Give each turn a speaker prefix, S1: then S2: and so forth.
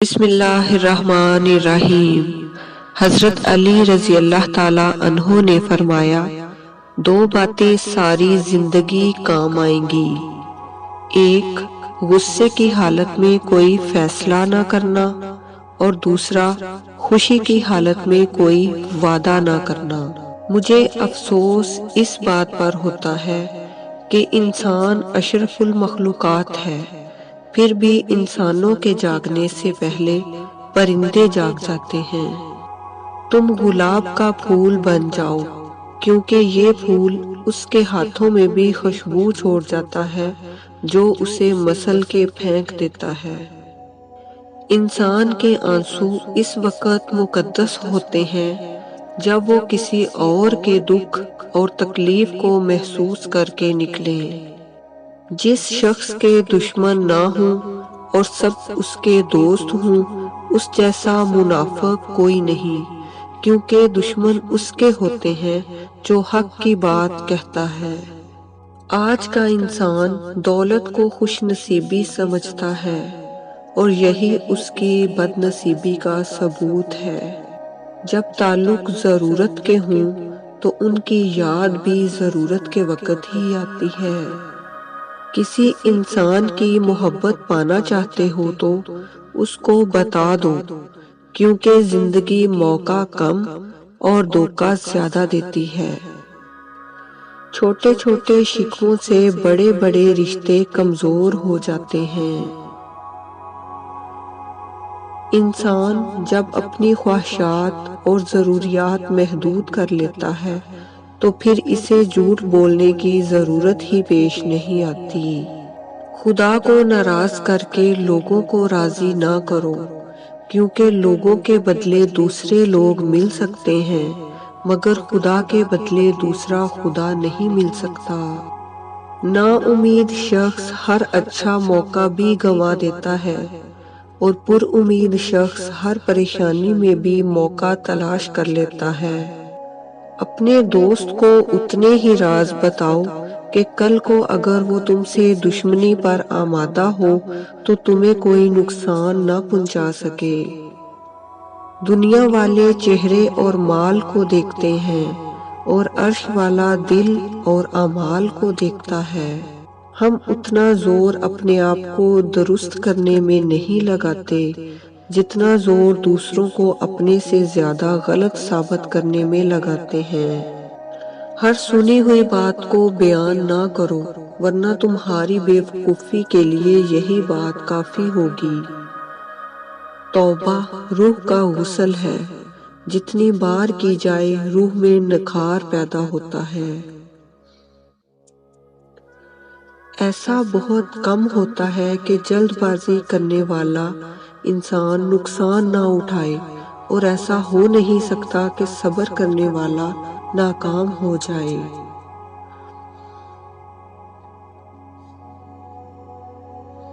S1: بسم اللہ الرحمن الرحیم۔ حضرت علی رضی اللہ تعالیٰ عنہ نے فرمایا، دو باتیں ساری زندگی کام آئیں گی، ایک غصے کی حالت میں کوئی فیصلہ نہ کرنا اور دوسرا خوشی کی حالت میں کوئی وعدہ نہ کرنا۔ مجھے افسوس اس بات پر ہوتا ہے کہ انسان اشرف المخلوقات ہے، پھر بھی انسانوں کے جاگنے سے پہلے پرندے جاگ جاتے ہیں۔ تم گلاب کا پھول بن جاؤ، کیونکہ یہ پھول اس کے ہاتھوں میں بھی خوشبو چھوڑ جاتا ہے جو اسے مسل کے پھینک دیتا ہے۔ انسان کے آنسو اس وقت مقدس ہوتے ہیں جب وہ کسی اور کے دکھ اور تکلیف کو محسوس کر کے نکلیں۔ جس شخص کے دشمن نہ ہوں اور سب اس کے دوست ہوں، اس جیسا منافق کوئی نہیں، کیونکہ دشمن اس کے ہوتے ہیں جو حق کی بات کہتا ہے۔ آج کا انسان دولت کو خوش نصیبی سمجھتا ہے اور یہی اس کی بد نصیبی کا ثبوت ہے۔ جب تعلق ضرورت کے ہوں تو ان کی یاد بھی ضرورت کے وقت ہی آتی ہے۔ کسی انسان کی محبت پانا چاہتے ہو تو اس کو بتا دو، کیونکہ زندگی موقع کم اور دھوکہ زیادہ دیتی ہے۔ چھوٹے چھوٹے شکووں سے بڑے بڑے رشتے کمزور ہو جاتے ہیں۔ انسان جب اپنی خواہشات اور ضروریات محدود کر لیتا ہے تو پھر اسے جھوٹ بولنے کی ضرورت ہی پیش نہیں آتی۔ خدا کو ناراض کر کے لوگوں کو راضی نہ کرو، کیونکہ لوگوں کے بدلے دوسرے لوگ مل سکتے ہیں مگر خدا کے بدلے دوسرا خدا نہیں مل سکتا۔ نا امید شخص ہر اچھا موقع بھی گنوا دیتا ہے اور پر امید شخص ہر پریشانی میں بھی موقع تلاش کر لیتا ہے۔ اپنے دوست کو اتنے ہی راز بتاؤ کہ کل کو اگر وہ تم سے دشمنی پر آمادہ ہو تو تمہیں کوئی نقصان نہ پہنچا سکے۔ دنیا والے چہرے اور مال کو دیکھتے ہیں اور عرش والا دل اور اعمال کو دیکھتا ہے۔ ہم اتنا زور اپنے آپ کو درست کرنے میں نہیں لگاتے جتنا زور دوسروں کو اپنے سے زیادہ غلط ثابت کرنے میں لگاتے ہیں۔ ہر سنی ہوئی بات کو بیان نہ کرو، ورنہ تمہاری بے وقوفی کے لیے یہی بات کافی ہوگی۔ توبہ روح کا غسل ہے، جتنی بار کی جائے روح میں نکھار پیدا ہوتا ہے۔ ایسا بہت کم ہوتا ہے کہ جلد بازی کرنے والا انسان نقصان نہ اٹھائے، اور ایسا ہو نہیں سکتا کہ صبر کرنے والا ناکام ہو جائے۔